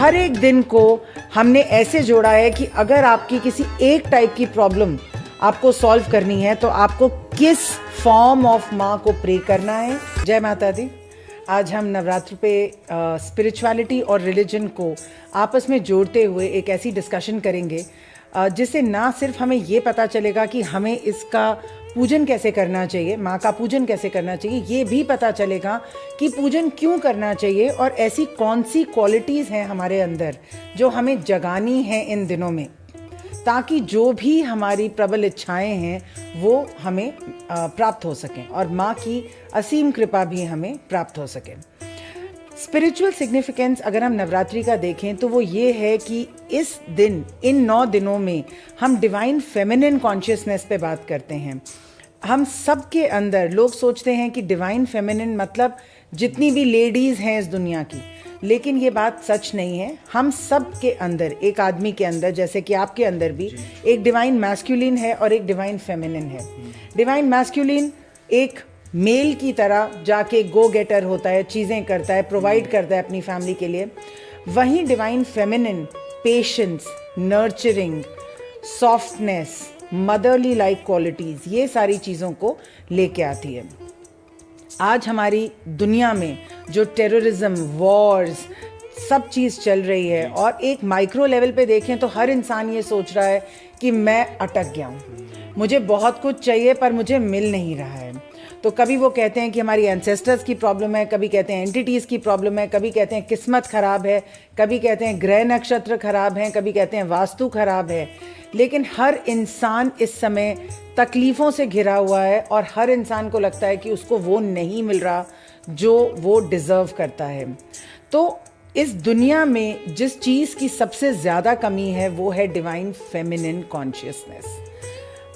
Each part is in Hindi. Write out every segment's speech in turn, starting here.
हर एक दिन को हमने ऐसे जोड़ा है कि अगर आपकी किसी एक टाइप की प्रॉब्लम आपको सॉल्व करनी है तो आपको किस फॉर्म ऑफ माँ को प्रे करना है। जय माता दी। आज हम नवरात्र पे स्पिरिचुअलिटी और रिलीजन को आपस में जोड़ते हुए एक ऐसी डिस्कशन करेंगे जिससे ना सिर्फ हमें ये पता चलेगा कि हमें इसका पूजन कैसे करना चाहिए, माँ का पूजन कैसे करना चाहिए, ये भी पता चलेगा कि पूजन क्यों करना चाहिए और ऐसी कौन सी क्वालिटीज़ हैं हमारे अंदर जो हमें जगानी हैं इन दिनों में, ताकि जो भी हमारी प्रबल इच्छाएं हैं वो हमें प्राप्त हो सकें और माँ की असीम कृपा भी हमें प्राप्त हो सके। स्पिरिचुअल सिग्निफिकेंस अगर हम नवरात्रि का देखें तो वो ये है कि इस दिन, इन 9 दिनों में हम डिवाइन फेमिनिन कॉन्शियसनेस पे बात करते हैं। हम सब के अंदर, लोग सोचते हैं कि डिवाइन फेमिनिन मतलब जितनी भी लेडीज़ हैं इस दुनिया की, लेकिन ये बात सच नहीं है। हम सब के अंदर, एक आदमी के अंदर, जैसे कि आपके अंदर भी एक डिवाइन मैस्कुलिन है और एक डिवाइन फेमिनिन है। डिवाइन मैस्कुलिन एक मेल की तरह जाके गो गेटर होता है, चीज़ें करता है, प्रोवाइड करता है अपनी फैमिली के लिए। वहीं divine feminine patience, nurturing, softness, motherly like qualities, ये सारी चीज़ों को लेके आती है। आज हमारी दुनिया में जो टेररिज्म, वॉर्स, सब चीज़ चल रही है और एक माइक्रो लेवल पे देखें तो हर इंसान ये सोच रहा है कि मैं अटक गया हूँ, मुझे बहुत कुछ चाहिए पर मुझे मिल नहीं रहा है। तो कभी वो कहते हैं कि हमारी एंसेस्टर्स की प्रॉब्लम है, कभी कहते हैं एंटिटीज़ की प्रॉब्लम है, कभी कहते हैं किस्मत ख़राब है, कभी कहते हैं ग्रह नक्षत्र ख़राब हैं, कभी कहते हैं वास्तु ख़राब है। लेकिन हर इंसान इस समय तकलीफ़ों से घिरा हुआ है और हर इंसान को लगता है कि उसको वो नहीं मिल रहा जो वो डिज़र्व करता है। तो इस दुनिया में जिस चीज़ की सबसे ज़्यादा कमी है वो है डिवाइन फेमिनिन कॉन्शियसनेस।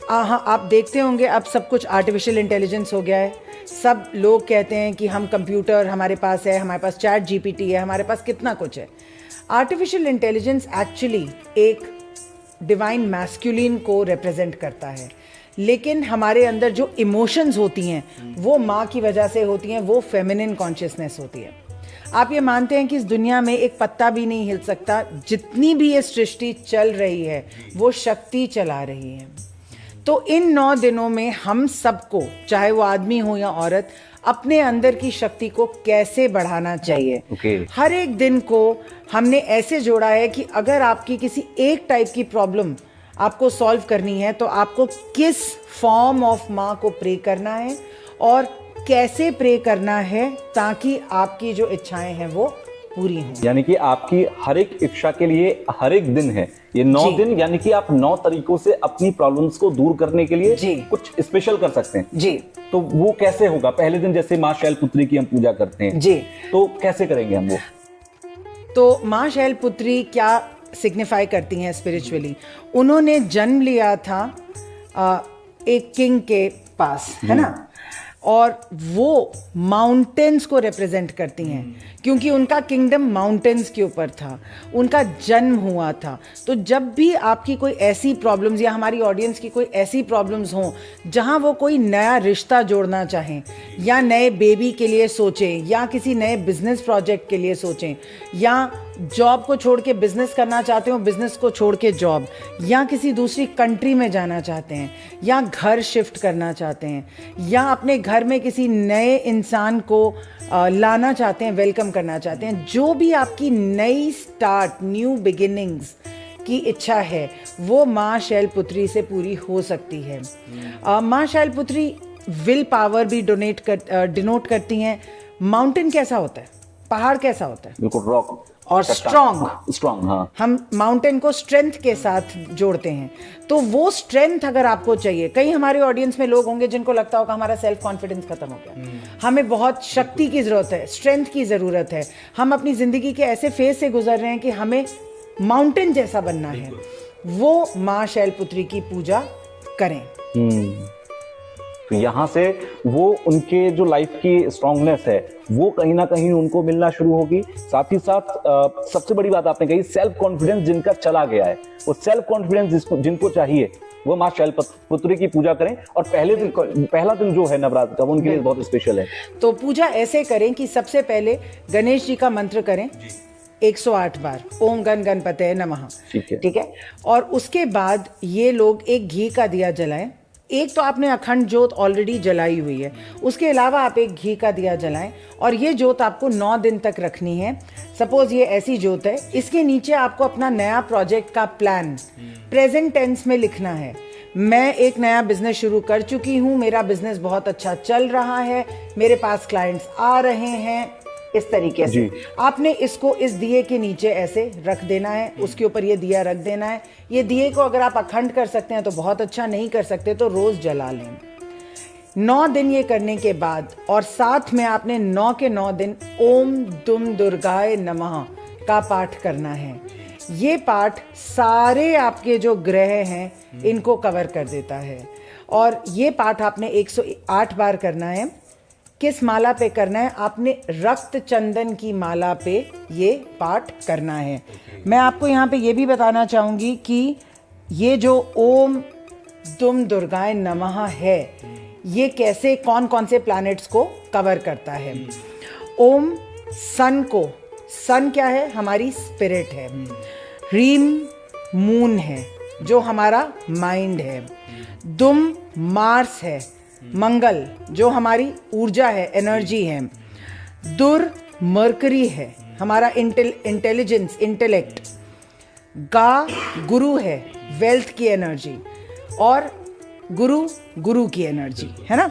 हाँ, आप देखते होंगे अब सब कुछ आर्टिफिशियल इंटेलिजेंस हो गया है। सब लोग कहते हैं कि हम कंप्यूटर हमारे पास है, हमारे पास चैट जीपीटी है, हमारे पास कितना कुछ है। आर्टिफिशियल इंटेलिजेंस एक्चुअली एक डिवाइन मैस्कुलिन को रिप्रेजेंट करता है, लेकिन हमारे अंदर जो इमोशंस होती हैं वो माँ की वजह से होती हैं, वो फेमिनिन कॉन्शियसनेस होती है। आप ये मानते हैं कि इस दुनिया में एक पत्ता भी नहीं हिल सकता, जितनी भी ये सृष्टि चल रही है वो शक्ति चला रही है। तो इन 9 दिनों में हम सबको, चाहे वो आदमी हो या औरत, अपने अंदर की शक्ति को कैसे बढ़ाना चाहिए। हर एक दिन को हमने ऐसे जोड़ा है कि अगर आपकी किसी एक टाइप की प्रॉब्लम आपको सॉल्व करनी है तो आपको किस फॉर्म ऑफ माँ को प्रे करना है और कैसे प्रे करना है ताकि आपकी जो इच्छाएं हैं वो पूरी हों। यानी कि आपकी हर एक इच्छा के लिए हर एक दिन है ये 9 दिन, यानी कि आप 9 तरीकों से अपनी प्रॉब्लम्स को दूर करने के लिए कुछ स्पेशल कर सकते हैं जी। तो वो कैसे होगा? पहले दिन जैसे माँ शैलपुत्री की हम पूजा करते हैं जी, तो कैसे करेंगे हम वो? तो माँ शैलपुत्री क्या सिग्निफाई करती हैं स्पिरिचुअली? उन्होंने जन्म लिया था एक किंग के पास, है ना, और वो माउंटेन्स को रिप्रेजेंट करती हैं क्योंकि उनका किंगडम माउंटेन्स के ऊपर था, उनका जन्म हुआ था। तो जब भी आपकी कोई ऐसी प्रॉब्लम्स या हमारी ऑडियंस की कोई ऐसी प्रॉब्लम्स हों जहां वो कोई नया रिश्ता जोड़ना चाहें या नए बेबी के लिए सोचें या किसी नए बिजनेस प्रोजेक्ट के लिए सोचें या जॉब को छोड़ के बिजनेस करना चाहते हो, बिजनेस को छोड़ के जॉब, या किसी दूसरी कंट्री में जाना चाहते हैं या घर शिफ्ट करना चाहते हैं या अपने घर में किसी नए इंसान को लाना चाहते हैं, वेलकम करना चाहते हैं, जो भी आपकी नई स्टार्ट, न्यू बिगिनिंग्स की इच्छा है वो माँ शैलपुत्री से पूरी हो सकती है। माँ शैलपुत्री विल पावर भी डिनोट करती हैं। माउंटेन कैसा होता है, पहाड़ कैसा होता है? बिल्कुल रॉक और स्ट्रॉन्ग। हाँ। हम माउंटेन को स्ट्रेंथ के साथ जोड़ते हैं। तो वो स्ट्रेंथ अगर आपको चाहिए, कई हमारे ऑडियंस में लोग होंगे जिनको लगता होगा हमारा सेल्फ कॉन्फिडेंस खत्म हो गया, हमें बहुत शक्ति की जरूरत है, स्ट्रेंथ की जरूरत है, हम अपनी जिंदगी के ऐसे फेज से गुजर रहे हैं कि हमें माउंटेन जैसा बनना है, वो माँ शैलपुत्री की पूजा करें। तो यहाँ से वो उनके जो लाइफ की स्ट्रांगनेस है वो कहीं ना कहीं उनको मिलना शुरू होगी। साथ ही साथ सबसे बड़ी बात आपने कही, सेल्फ कॉन्फिडेंस जिनका चला गया है, वो सेल्फ कॉन्फिडेंस जिनको चाहिए वो माँ शैलपुत्री की पूजा करें। और पहला दिन जो है नवरात्र का वो उनके लिए बहुत स्पेशल है। तो पूजा ऐसे करें कि सबसे पहले गणेश जी का मंत्र करें, 108 बार ओम गण गणपते नमः। ठीक है। और उसके बाद ये लोग एक घी का दिया जलाएं। एक तो आपने अखंड जोत ऑलरेडी जलाई हुई है, उसके अलावा आप एक घी का दिया जलाएं और ये जोत आपको 9 दिन तक रखनी है। सपोज ये ऐसी जोत है, इसके नीचे आपको अपना नया प्रोजेक्ट का प्लान प्रेजेंट टेंस में लिखना है। मैं एक नया बिजनेस शुरू कर चुकी हूँ, मेरा बिजनेस बहुत अच्छा चल रहा है, मेरे पास क्लाइंट्स आ रहे हैं, इस तरीके से आपने इसको इस दिए के नीचे ऐसे रख देना है, उसके ऊपर ये दिया रख देना है। ये दिए को अगर आप अखंड कर सकते हैं तो बहुत अच्छा, नहीं कर सकते तो रोज जला लें। 9 दिन ये करने के बाद और साथ में आपने 9 के 9 दिन ओम दुम दुर्गाय नमः का पाठ करना है। ये पाठ सारे आपके जो ग्रह हैं इनको कवर कर देता है और ये पाठ आपने 108 बार करना है। किस माला पे करना है? आपने रक्त चंदन की माला पे ये पाठ करना है। मैं आपको यहाँ पे ये भी बताना चाहूँगी कि ये जो ओम दुम दुर्गाय नमः है, ये कैसे कौन कौन से प्लैनेट्स को कवर करता है। ओम सन को, सन क्या है? हमारी स्पिरिट है। ह्रीम मून है जो हमारा माइंड है। दुम मार्स है, मंगल जो हमारी ऊर्जा है, एनर्जी है। दुर मर्करी है, हमारा इंटेलिजेंस, इंटेलेक्ट। गा गुरु है, वेल्थ की एनर्जी। और गुरु गुरु की एनर्जी है ना।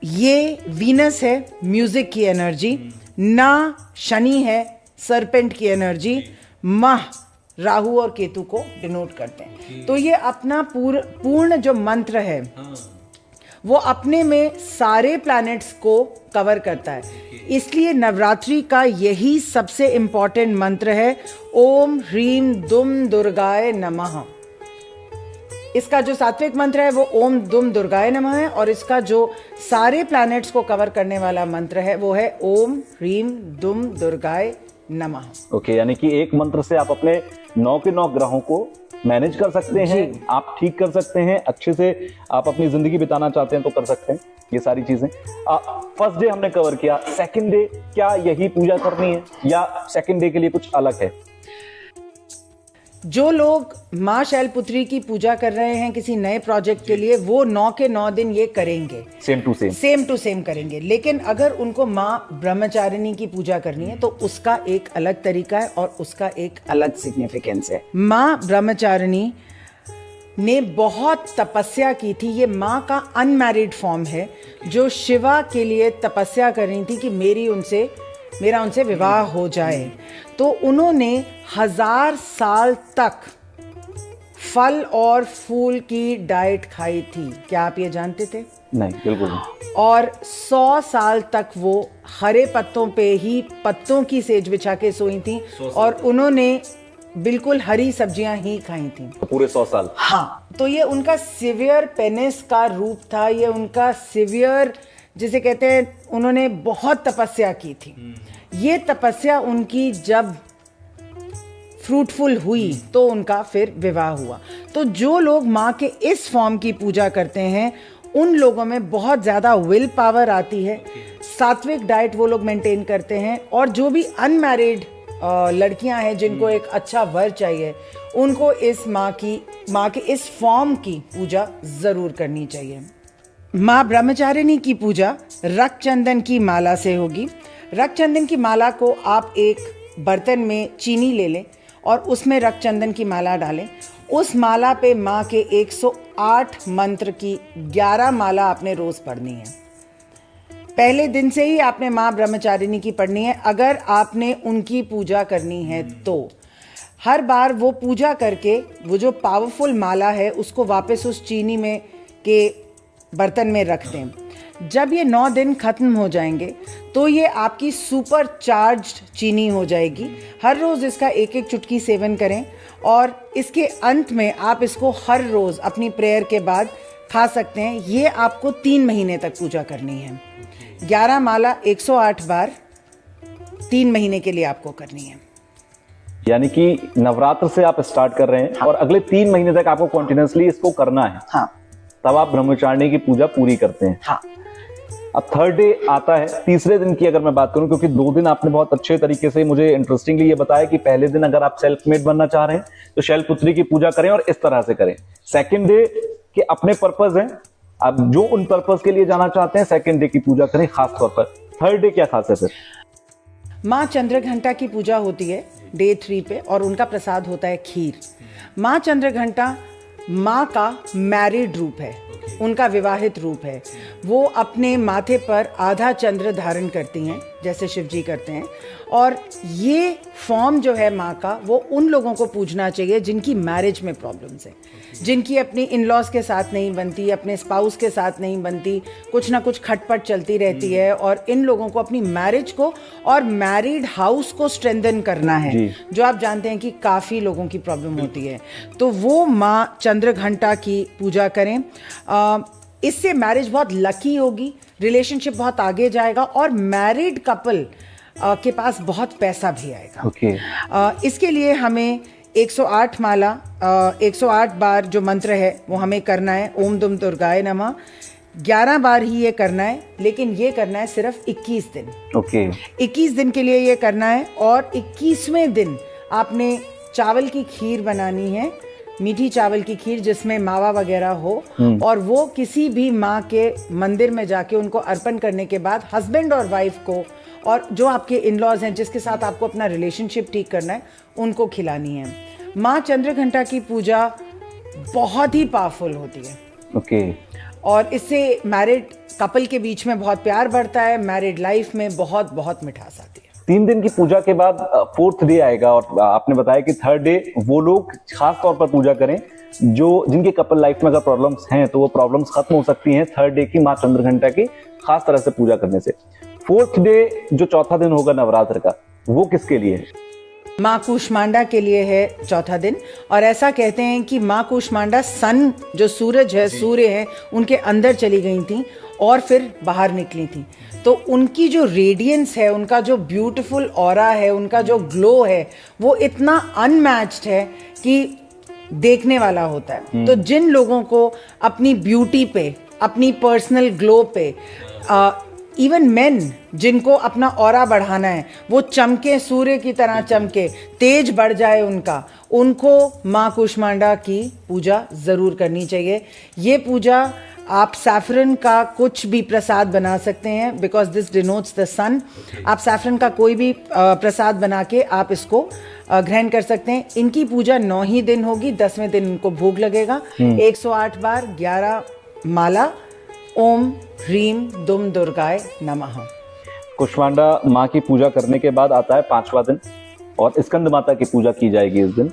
ये वीनस है, म्यूजिक की एनर्जी। ना शनि है, सरपेंट की एनर्जी। मह राहु और केतु को डिनोट करते हैं। तो ये अपना पूर्ण जो मंत्र है वो अपने में सारे प्लैनेट्स को कवर करता है। इसलिए नवरात्रि का यही सबसे इंपॉर्टेंट मंत्र है, ओम ह्रीम दुम दुर्गाय नमः। इसका जो सात्विक मंत्र है वो ओम दुम दुर्गाय नमः है और इसका जो सारे प्लैनेट्स को कवर करने वाला मंत्र है वो है ओम ह्रीम दुम दुर्गाय नमः। ओके, यानी कि एक मंत्र से आप अपने 9 के 9 ग्रहों को मैनेज कर सकते हैं, आप ठीक कर सकते हैं, अच्छे से आप अपनी जिंदगी बिताना चाहते हैं तो कर सकते हैं ये सारी चीजें। फर्स्ट डे हमने कवर किया, सेकंड डे क्या यही पूजा करनी है या सेकंड डे के लिए कुछ अलग है? जो लोग माँ शैलपुत्री की पूजा कर रहे हैं किसी नए प्रोजेक्ट के लिए, वो 9 के 9 दिन ये करेंगे, सेम टू सेम करेंगे। लेकिन अगर उनको माँ ब्रह्मचारिणी की पूजा करनी है तो उसका एक अलग तरीका है और उसका एक अलग सिग्निफिकेंस है। माँ ब्रह्मचारिणी ने बहुत तपस्या की थी। ये माँ का अनमैरिड फॉर्म है जो शिवा के लिए तपस्या कर रही थी कि मेरा उनसे विवाह हो जाए। तो उन्होंने 1000 साल तक फल और फूल की डाइट खाई थी। क्या आप ये जानते थे? नहीं, बिल्कुल नहीं। और 100 साल तक वो हरे पत्तों पे ही पत्तों की सेज बिछा के सोई थी और उन्होंने बिल्कुल हरी सब्जियां ही खाई थी पूरे 100 साल। हाँ, तो ये उनका सिवियर पेनिस का रूप था। ये उनका सिवियर, जिसे कहते हैं, उन्होंने बहुत तपस्या की थी। ये तपस्या उनकी जब फ्रूटफुल हुई तो उनका फिर विवाह हुआ। तो जो लोग माँ के इस फॉर्म की पूजा करते हैं उन लोगों में बहुत ज़्यादा विल पावर आती है। सात्विक डाइट वो लोग मेंटेन करते हैं और जो भी अनमैरिड लड़कियां हैं जिनको एक अच्छा वर चाहिए, उनको इस माँ के इस फॉर्म की पूजा ज़रूर करनी चाहिए। माँ ब्रह्मचारिणी की पूजा रक्त चंदन की माला से होगी। रक्त चंदन की माला को आप एक बर्तन में चीनी ले लें और उसमें रक्त चंदन की माला डालें। उस माला पे माँ के 108 मंत्र की 11 माला आपने रोज पढ़नी है। पहले दिन से ही आपने माँ ब्रह्मचारिणी की पढ़नी है। अगर आपने उनकी पूजा करनी है तो हर बार वो पूजा करके वो जो पावरफुल माला है उसको वापस उस चीनी में के बर्तन में रख दें। जब ये 9 दिन खत्म हो जाएंगे तो ये आपकी सुपर चार्ज्ड चीनी हो जाएगी। हर रोज़ इसका एक एक चुटकी सेवन करें और इसके अंत में आप इसको हर रोज़ अपनी प्रेयर के बाद खा सकते हैं। ये आपको 3 महीने तक पूजा करनी है। 11 माला 108 बार 3 महीने के लिए आपको करनी है। यानी कि नवरात्र से आप स्टार्ट कर रहे हैं और अगले 3 महीने तक आपको कंटिन्यूअसली इसको करना है। हाँ, तब आप ब्रह्मचारिणी की पूजा पूरी करते हैं। हाँ। अब थर्ड डे आता है, तीसरे दिन की अगर मैं बात करूं, क्योंकि 2 दिन आपने बहुत अच्छे तरीके से मुझे इंटरेस्टिंगली ये बताया कि पहले दिन अगर आप सेल्फ मेड बनना चाह रहे हैं तो शैलपुत्री की पूजा करें और इस तरह से करें। सेकंड डे के अपने पर्पस हैं, आप जो उन पर्पस के लिए जाना चाहते हैं सेकंड डे की पूजा करें खास तौर पर। थर्ड डे क्या खास है फिर? माँ चंद्रघंटा की पूजा होती है डे 3 पे और उनका प्रसाद होता है खीर। माँ चंद्रघंटा माँ का मैरिड रूप है, उनका विवाहित रूप है। वो अपने माथे पर आधा चंद्र धारण करती हैं जैसे शिव जी करते हैं, और ये फॉर्म जो है माँ का वो उन लोगों को पूजना चाहिए जिनकी मैरिज में प्रॉब्लम्स है, जिनकी अपनी इन लॉज के साथ नहीं बनती, अपने स्पाउस के साथ नहीं बनती, कुछ ना कुछ खटपट चलती रहती है, और इन लोगों को अपनी मैरिज को और मैरिड हाउस को स्ट्रेंथन करना है, जो आप जानते हैं कि काफ़ी लोगों की प्रॉब्लम होती है। तो वो माँ चंद्रघंटा की पूजा करें, इससे मैरिज बहुत लकी होगी, रिलेशनशिप बहुत आगे जाएगा और मैरिड कपल के पास बहुत पैसा भी आएगा। इसके लिए हमें 108 माला 108 बार जो मंत्र है वो हमें करना है। ओम दुम दुर्गाय नमः 11 बार ही ये करना है, लेकिन ये करना है सिर्फ 21 दिन। 21 दिन के लिए ये करना है, और 21वें दिन आपने चावल की खीर बनानी है, मीठी चावल की खीर जिसमें मावा वगैरह हो, और वो किसी भी माँ के मंदिर में जाके उनको अर्पण करने के बाद हस्बैंड और वाइफ को और जो आपके इन लॉज हैं जिसके साथ आपको अपना रिलेशनशिप ठीक करना है उनको खिलानी है। माँ चंद्रघंटा की पूजा बहुत ही पावरफुल होती है। और इससे मैरिड कपल के बीच में बहुत प्यार बढ़ता है, मैरिड लाइफ में बहुत बहुत मिठास आती है। 3 दिन की पूजा के बाद फोर्थ डे आएगा, और आपने बताया कि थर्ड डे वो लोग खास तौर पर पूजा करें जो जिनके कपल लाइफ में अगर प्रॉब्लम्स हैं तो वो प्रॉब्लम्स खत्म हो सकती हैं थर्ड डे की माँ चंद्रघंटा की खास तरह से पूजा करने से। फोर्थ डे जो चौथा दिन होगा नवरात्र का, वो किसके लिए है? माँ कूष्मांडा के लिए है चौथा दिन, और ऐसा कहते हैं कि माँ कूष्मांडा सन जो सूरज है, सूर्य है, उनके अंदर चली गई थी और फिर बाहर निकली थी। तो उनकी जो रेडियंस है, उनका जो ब्यूटीफुल ऑरा है, उनका जो ग्लो है, वो इतना अनमैच्ड है कि देखने वाला होता है। तो जिन लोगों को अपनी ब्यूटी पे, अपनी पर्सनल ग्लो पे, इवन मेन जिनको अपना ऑरा बढ़ाना है, वो चमके, सूर्य की तरह चमके, तेज बढ़ जाए उनको माँ कूष्मांडा की पूजा ज़रूर करनी चाहिए। ये पूजा आप सैफरन का कुछ भी प्रसाद बना सकते हैं, बिकॉज दिस डिनोट्स द सन। आप सैफरन का कोई भी प्रसाद बना के आप इसको ग्रहण कर सकते हैं। इनकी पूजा 9 ही दिन होगी, 10वें दिन इनको भोग लगेगा। 108 बार 11 माला ओम ह्रीम दुम दुर्गाय नमः। कूष्मांडा माँ की पूजा करने के बाद आता है 5वां दिन, और स्कंद माता की पूजा की जाएगी इस दिन।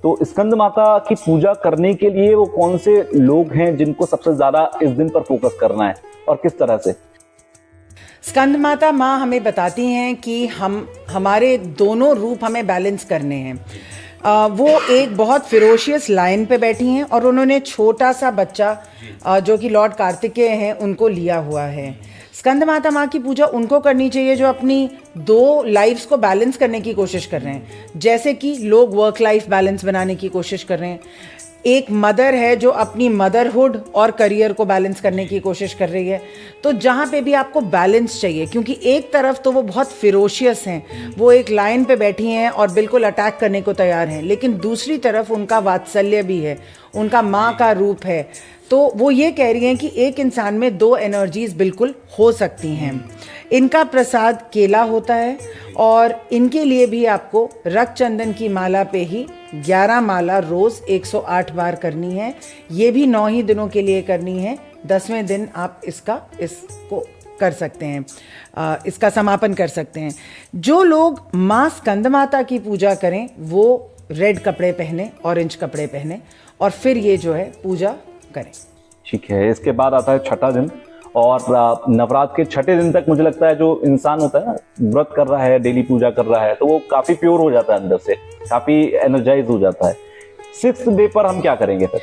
तो स्कंद माता की पूजा करने के लिए वो कौन से लोग हैं जिनको सबसे ज्यादा इस दिन पर फोकस करना है और किस तरह से? स्कंद माता माँ हमें बताती हैं कि हमारे दोनों रूप हमें बैलेंस करने हैं। वो एक बहुत फिरोशियस लाइन पे बैठी हैं और उन्होंने छोटा सा बच्चा जो कि लॉर्ड कार्तिकेय हैं उनको लिया हुआ है। स्कंद माता माँ की पूजा उनको करनी चाहिए जो अपनी 2 लाइफ्स को बैलेंस करने की कोशिश कर रहे हैं, जैसे कि लोग वर्क लाइफ बैलेंस बनाने की कोशिश कर रहे हैं। एक मदर है जो अपनी मदरहुड और करियर को बैलेंस करने की कोशिश कर रही है। तो जहाँ पे भी आपको बैलेंस चाहिए, क्योंकि एक तरफ तो वो बहुत फिरोशियस हैं, वो एक लाइन पे बैठी हैं और बिल्कुल अटैक करने को तैयार हैं, लेकिन दूसरी तरफ उनका वात्सल्य भी है, उनका माँ का रूप है। तो वो ये कह रही हैं कि एक इंसान में 2 एनर्जीज बिल्कुल हो सकती हैं। इनका प्रसाद केला होता है, और इनके लिए भी आपको रक्त चंदन की माला पे ही 11 माला रोज 108 बार करनी है। ये भी 9 ही दिनों के लिए करनी है। 10वें दिन आप इसको कर सकते हैं, इसका समापन कर सकते हैं। जो लोग माँ स्कंद माता की पूजा करें वो रेड कपड़े पहने, ऑरेंज कपड़े पहने, और फिर ये जो है पूजा करें। ठीक है। इसके बाद आता है छठा दिन, और नवरात्र के छठे दिन तक मुझे लगता है जो इंसान होता है ना, व्रत कर रहा है, डेली पूजा कर रहा है, तो वो काफी प्योर हो जाता है, अंदर से काफी एनर्जाइज हो जाता है। 6th डे पर हम क्या करेंगे फिर?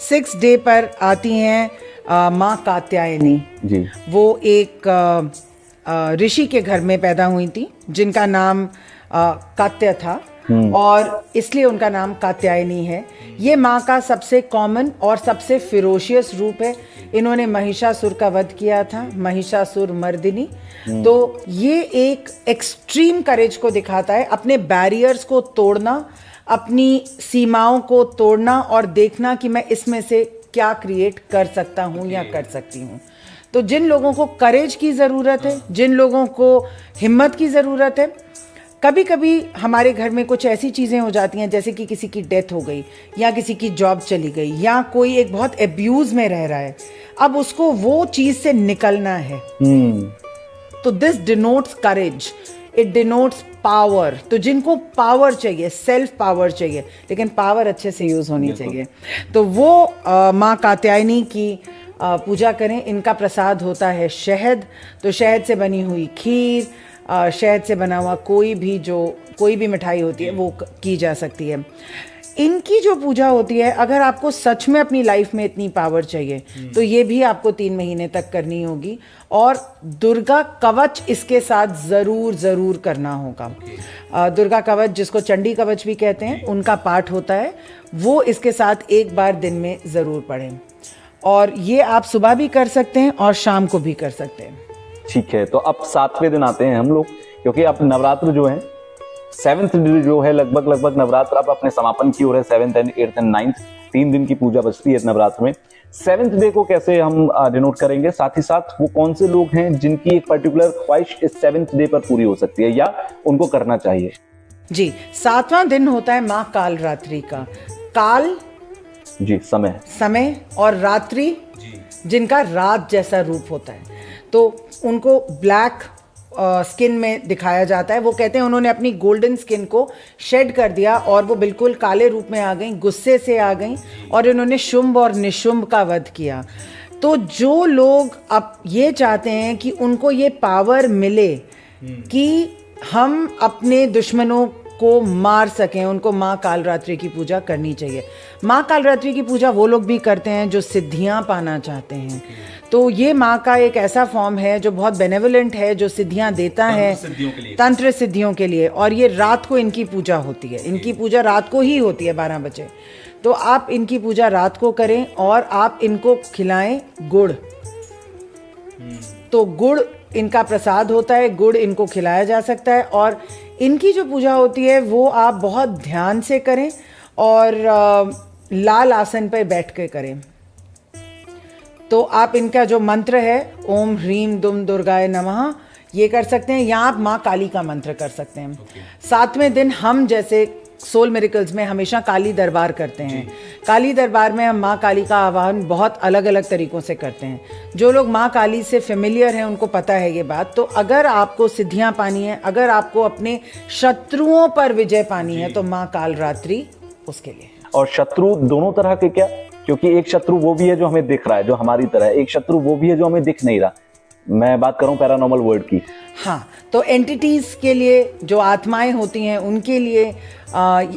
6th डे पर आती हैं माँ कात्यायनी जी। वो एक ऋषि के घर में पैदा हुई थी जिनका नाम कात्य था, और इसलिए उनका नाम कात्यायनी है। ये माँ का सबसे कॉमन और सबसे फिरोशियस रूप है। इन्होंने महिषासुर का वध किया था, महिषासुर मर्दिनी। तो ये एक एक्सट्रीम करेज को दिखाता है, अपने बैरियर्स को तोड़ना, अपनी सीमाओं को तोड़ना और देखना कि मैं इसमें से क्या क्रिएट कर सकता हूँ या कर सकती हूँ। तो जिन लोगों को करेज की ज़रूरत है, जिन लोगों को हिम्मत की ज़रूरत है, कभी कभी हमारे घर में कुछ ऐसी चीज़ें हो जाती हैं जैसे कि किसी की डेथ हो गई या किसी की जॉब चली गई या कोई एक बहुत एब्यूज़ में रह रहा है, अब उसको वो चीज़ से निकलना है। तो this denotes courage, it denotes power. तो जिनको पावर चाहिए, सेल्फ पावर चाहिए, लेकिन पावर अच्छे से यूज़ होनी चाहिए, तो वो माँ कात्यायनी की पूजा करें। इनका प्रसाद होता है शहद। तो शहद से बनी हुई खीर, शहद से बना हुआ कोई भी मिठाई होती है वो की जा सकती है। इनकी जो पूजा होती है, अगर आपको सच में अपनी लाइफ में इतनी पावर चाहिए तो ये भी आपको 3 महीने तक करनी होगी। और दुर्गा कवच इसके साथ ज़रूर करना होगा। दुर्गा कवच, जिसको चंडी कवच भी कहते हैं, उनका पाठ होता है, वो इसके साथ एक बार दिन में ज़रूर पढ़ें। और ये आप सुबह भी कर सकते हैं और शाम को भी कर सकते हैं। ठीक है, तो अब 7वें दिन आते हैं हम लोग, क्योंकि अब नवरात्र जो है 7th डे जो है, लगभग नवरात्र अब अपने समापन की ओर है। 7th and 8th and 9th 3 दिन की पूजा बचती है नवरात्र में। 7th डे को कैसे हम डिनोट करेंगे, साथ ही साथ वो कौन से लोग हैं जिनकी एक पर्टिकुलर ख्वाहिश इस 7th डे पर पूरी हो सकती है या उनको करना चाहिए? जी, 7वां दिन होता है माँ काल रात्रि का। काल जी, समय और रात्रि जिनका रात जैसा रूप होता है, तो उनको ब्लैक स्किन में दिखाया जाता है। वो कहते हैं उन्होंने अपनी गोल्डन स्किन को शेड कर दिया और वो बिल्कुल काले रूप में आ गई, गुस्से से आ गई, और इन्होंने शुंभ और निशुंभ का वध किया। तो जो लोग अब ये चाहते हैं कि उनको ये पावर मिले कि हम अपने दुश्मनों को मार सकें, उनको माँ कालरात्रि की पूजा करनी चाहिए। माँ कालरात्रि की पूजा वो लोग भी करते हैं जो सिद्धियाँ पाना चाहते हैं। तो ये माँ का एक ऐसा फॉर्म है जो बहुत बेनेवलेंट है, जो सिद्धियाँ देता है तंत्र सिद्धियों के लिए। और ये रात को इनकी पूजा होती है, इनकी पूजा रात को ही होती है 12 बजे। तो आप इनकी पूजा रात को करें और आप इनको खिलाएं गुड़। तो गुड़ इनका प्रसाद होता है, गुड़ इनको खिलाया जा सकता है। और इनकी जो पूजा होती है वो आप बहुत ध्यान से करें और लाल आसन पर बैठ के करें। तो आप इनका जो मंत्र है, ओम ह्रीम दुम दुर्गाय नमः, ये कर सकते हैं, या आप माँ काली का मंत्र कर सकते हैं। 7वें दिन हम जैसे सोल मिरेकल्स में हमेशा काली दरबार करते हैं। काली दरबार में हम माँ काली का आह्वान बहुत अलग अलग तरीकों से करते हैं। जो लोग माँ काली से फेमिलियर हैं उनको पता है ये बात। तो अगर आपको सिद्धियाँ पानी है, अगर आपको अपने शत्रुओं पर विजय पानी है, तो माँ कालरात्रि उसके लिए। और शत्रु दोनों तरह के क्या? क्योंकि एक शत्रु वो भी है जो हमें दिख रहा है, जो हमारी तरह है, एक शत्रु वो भी है जो हमें दिख नहीं रहा। मैं बात कर रहा हूँ पैरानॉर्मल वर्ल्ड की। हाँ, तो एंटिटीज के लिए, जो आत्माएं होती हैं उनके लिए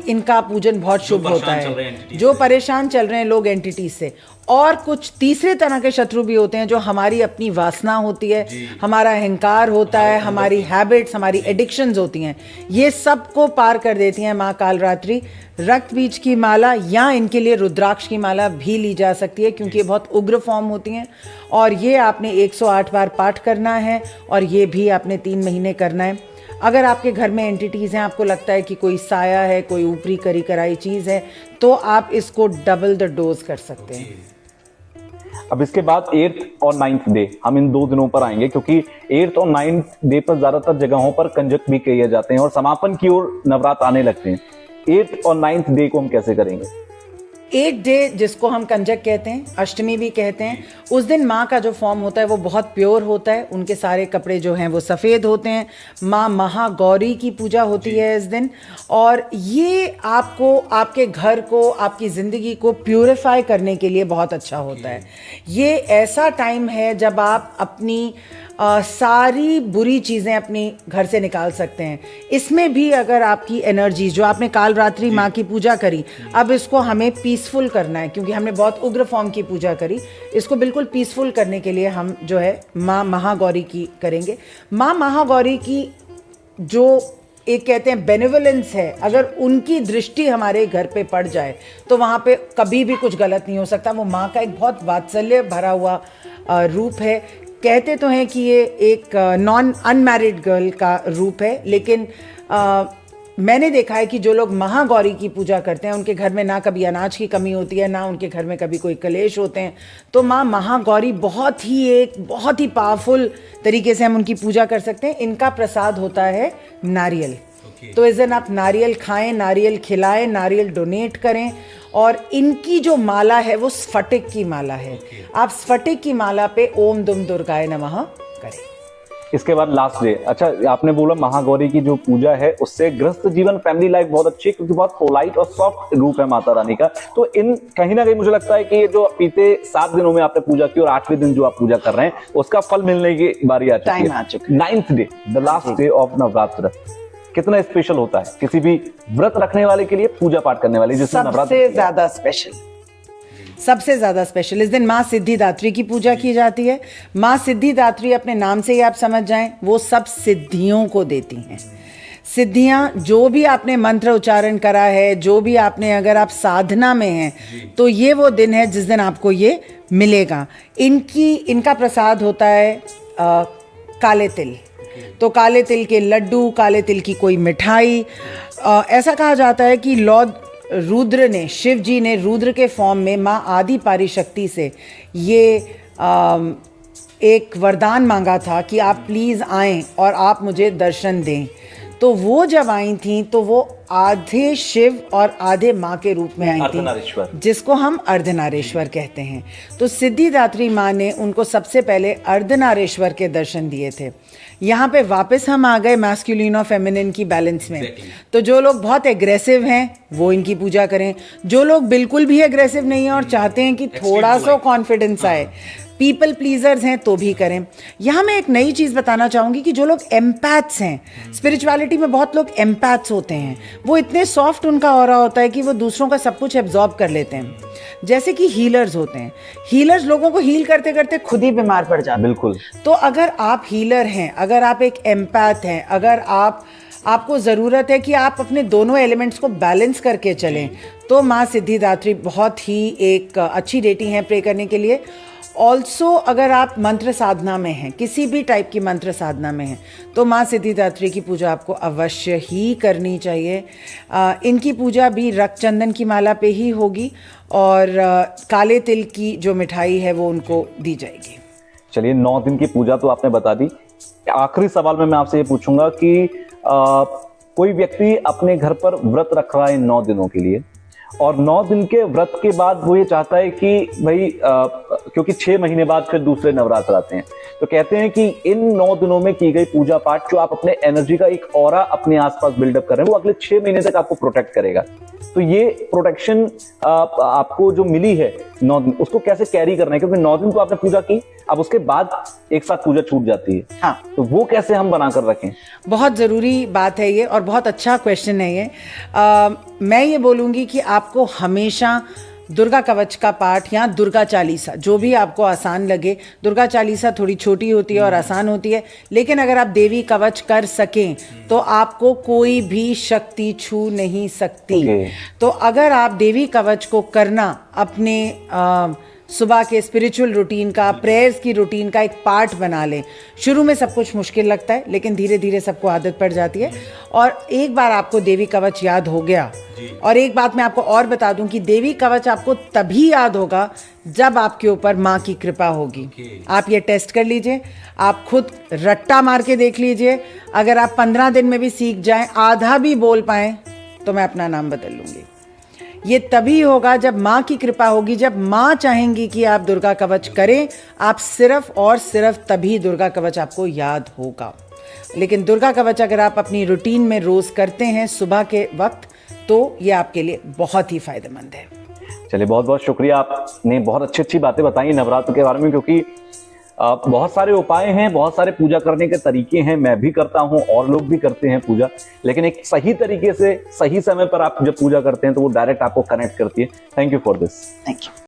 इनका पूजन बहुत शुभ होता है। जो परेशान चल रहे हैं लोग एंटिटीज से। और कुछ तीसरे तरह के शत्रु भी होते हैं जो हमारी अपनी वासना होती है, हमारा अहंकार होता है, हमारी हैबिट्स, हमारी एडिक्शंस होती हैं। ये सब को पार कर देती हैं माँ कालरात्रि। रक्त बीज की माला या इनके लिए रुद्राक्ष की माला भी ली जा सकती है, क्योंकि ये बहुत उग्र फॉर्म होती हैं। और ये आपने 108 बार पाठ करना है और ये भी आपने 3 महीने करना है। अगर आपके घर में एंटिटीज़ हैं, आपको लगता है कि कोई साया है, कोई ऊपरी करी कराई चीज़ है, तो आप इसको डबल द डोज कर सकते हैं। अब इसके बाद 8th और 9th डे, हम इन 2 दिनों पर आएंगे, क्योंकि 8th और 9th डे पर ज्यादातर जगहों पर कंजक भी किए जाते हैं और समापन की ओर नवरात्र आने लगते हैं। 8th और 9th डे को हम कैसे करेंगे? 8 डे जिसको हम कंजक कहते हैं, अष्टमी भी कहते हैं, उस दिन माँ का जो फॉर्म होता है वो बहुत प्योर होता है। उनके सारे कपड़े जो हैं वो सफ़ेद होते हैं। माँ महागौरी की पूजा होती है इस दिन। और ये आपको, आपके घर को, आपकी ज़िंदगी को प्यूरिफाई करने के लिए बहुत अच्छा होता है। ये ऐसा टाइम है जब आप अपनी सारी बुरी चीज़ें अपनी घर से निकाल सकते हैं। इसमें भी अगर आपकी एनर्जी, जो आपने कालरात्रि माँ की पूजा करी, अब इसको हमें पीसफुल करना है, क्योंकि हमने बहुत उग्र फॉर्म की पूजा करी। इसको बिल्कुल पीसफुल करने के लिए हम जो है माँ महागौरी की करेंगे। माँ महागौरी की जो एक कहते हैं बेनिवोलेंस है, अगर उनकी दृष्टि हमारे घर पे पड़ जाए तो वहाँ पे कभी भी कुछ गलत नहीं हो सकता। वो माँ का एक बहुत वात्सल्य भरा हुआ रूप है। कहते तो हैं कि ये एक नॉन अनमैरिड गर्ल का रूप है, लेकिन मैंने देखा है कि जो लोग महागौरी की पूजा करते हैं उनके घर में ना कभी अनाज की कमी होती है, ना उनके घर में कभी कोई कलेश होते हैं। तो माँ महागौरी बहुत ही पावरफुल तरीके से हम उनकी पूजा कर सकते हैं। इनका प्रसाद होता है नारियल। तो इस दिन आप नारियल खाएं, नारियल खिलाएं, नारियल डोनेट करें। और इनकी जो माला है वो स्फटिक की माला है। आप स्फटिक की माला पे ओम दुम दुर्गाय नमः करें। इसके बाद लास्ट डे, अच्छा आपने बोला महागौरी की जो पूजा है उससे गृहस्थ जीवन, फैमिली लाइफ बहुत अच्छी है, क्योंकि बहुत पोलाइट और सॉफ्ट रूप है माता रानी का। तो इन कहीं ना कहीं मुझे लगता है कि ये जो बीते 7 दिनों में आपने पूजा की और 8वें दिन जो आप पूजा कर रहे हैं उसका फल मिलने की बारी आ चुकी है। 9th day, the last day of Navratra, कितना स्पेशल होता है किसी भी व्रत रखने वाले के लिए, पूजा पाठ करने वाले, जिसमें नवरात्र सबसे ज्यादा स्पेशल इस दिन माँ सिद्धिदात्री की पूजा की जाती है। माँ सिद्धिदात्री अपने नाम से ही आप समझ जाएं, वो सब सिद्धियों को देती हैं। सिद्धियाँ, जो भी आपने मंत्र उच्चारण करा है, जो भी आपने, अगर आप साधना में हैं तो ये वो दिन है जिस दिन आपको ये मिलेगा। इनका प्रसाद होता है काले तिल। तो काले तिल के लड्डू, काले तिल की कोई मिठाई। ऐसा कहा जाता है कि लॉर्ड रुद्र ने, शिव जी ने रुद्र के फॉर्म में माँ आदि पारिशक्ति से ये एक वरदान मांगा था कि आप प्लीज़ आएं और आप मुझे दर्शन दें। तो वो जब आई थी तो वो आधे शिव और आधे माँ के रूप में आई थी, जिसको हम अर्धनारेश्वर कहते हैं। तो सिद्धिदात्री माँ ने उनको सबसे पहले अर्धनारेश्वर के दर्शन दिए थे। यहाँ पे वापस हम आ गए मैस्कुलिन और फेमिनिन की बैलेंस में। तो जो लोग बहुत एग्रेसिव हैं वो इनकी पूजा करें, जो लोग बिल्कुल भी एग्रेसिव नहीं है और चाहते हैं कि थोड़ा सा कॉन्फिडेंस आए, पीपल प्लीजर्स हैं, तो भी करें। यहाँ मैं एक नई चीज़ बताना चाहूँगी कि जो लोग एम्पैथ्स हैं, स्पिरिचुअलिटी में बहुत लोग एम्पैथ्स होते हैं, वो इतने सॉफ्ट उनका ऑरा होता है कि वो दूसरों का सब कुछ एब्जॉर्ब कर लेते हैं। जैसे कि हीलर्स होते हैं, हीलर्स लोगों को हील करते करते खुद ही बीमार पड़ जाते हैं। बिल्कुल। तो अगर आप हीलर हैं, अगर आप एक एम्पैथ हैं, अगर आपको ज़रूरत है कि आप अपने दोनों एलिमेंट्स को बैलेंस करके चलें, तो माँ सिद्धिदात्री बहुत ही एक अच्छी डेटी हैं प्रे करने के लिए। ऑल्सो अगर आप मंत्र साधना में हैं, किसी भी टाइप की मंत्र साधना में हैं, तो माँ सिद्धिदात्री की पूजा आपको अवश्य ही करनी चाहिए। इनकी पूजा भी रक्त चंदन की माला पे ही होगी और काले तिल की जो मिठाई है वो उनको दी जाएगी। चलिए, 9 दिन की पूजा तो आपने बता दी। आखिरी सवाल में मैं आपसे ये पूछूंगा कि कोई व्यक्ति अपने घर पर व्रत रख रहा है 9 दिनों के लिए, और 9 दिन के व्रत के बाद वो ये चाहता है कि भाई क्योंकि 6 महीने बाद फिर दूसरे नवरात्र आते हैं, तो कहते हैं कि इन 9 दिनों में की गई पूजा पाठ जो आप अपने एनर्जी का एक ऑरा अपने आसपास बिल्डअप कर रहे हैं वो अगले 6 महीने तक आपको प्रोटेक्ट करेगा। तो ये प्रोटेक्शन आपको जो मिली है 9 दिन, उसको कैसे कैरी करना है, क्योंकि 9 दिन तो आपने पूजा की, अब उसके बाद एक साथ पूजा छूट जाती है। हाँ, तो वो कैसे हम बनाकर रखें? बहुत ज़रूरी बात है ये और बहुत अच्छा क्वेश्चन है ये। मैं ये बोलूँगी कि आपको हमेशा दुर्गा कवच का पाठ या दुर्गा चालीसा, जो भी आपको आसान लगे। दुर्गा चालीसा थोड़ी छोटी होती है और आसान होती है, लेकिन अगर आप देवी कवच कर सकें तो आपको कोई भी शक्ति छू नहीं सकती। तो अगर आप देवी कवच को करना अपने सुबह के स्पिरिचुअल रूटीन का, प्रेयर्स की रूटीन का एक पार्ट बना लें। शुरू में सब कुछ मुश्किल लगता है, लेकिन धीरे धीरे सबको आदत पड़ जाती है। और एक बार आपको देवी कवच याद हो गया, और एक बात मैं आपको और बता दूं कि देवी कवच आपको तभी याद होगा जब आपके ऊपर माँ की कृपा होगी। आप ये टेस्ट कर लीजिए, आप खुद रट्टा मार के देख लीजिए। अगर आप 15 दिन में भी सीख जाएं, आधा भी बोल पाएं, तो मैं अपना नाम बदल लूंगी। ये तभी होगा जब माँ की कृपा होगी, जब माँ चाहेंगी कि आप दुर्गा कवच करें। आप सिर्फ और सिर्फ तभी दुर्गा कवच आपको याद होगा। लेकिन दुर्गा कवच अगर आप अपनी रूटीन में रोज करते हैं सुबह के वक्त, तो ये आपके लिए बहुत ही फायदेमंद है। चलिए, बहुत बहुत शुक्रिया, आपने बहुत अच्छी अच्छी बातें बताई नवरात्र के बारे में, क्योंकि बहुत सारे उपाय हैं, बहुत सारे पूजा करने के तरीके हैं। मैं भी करता हूं और लोग भी करते हैं पूजा, लेकिन एक सही तरीके से सही समय पर आप जब पूजा करते हैं तो वो डायरेक्ट आपको कनेक्ट करती है। Thank you for this. Thank you.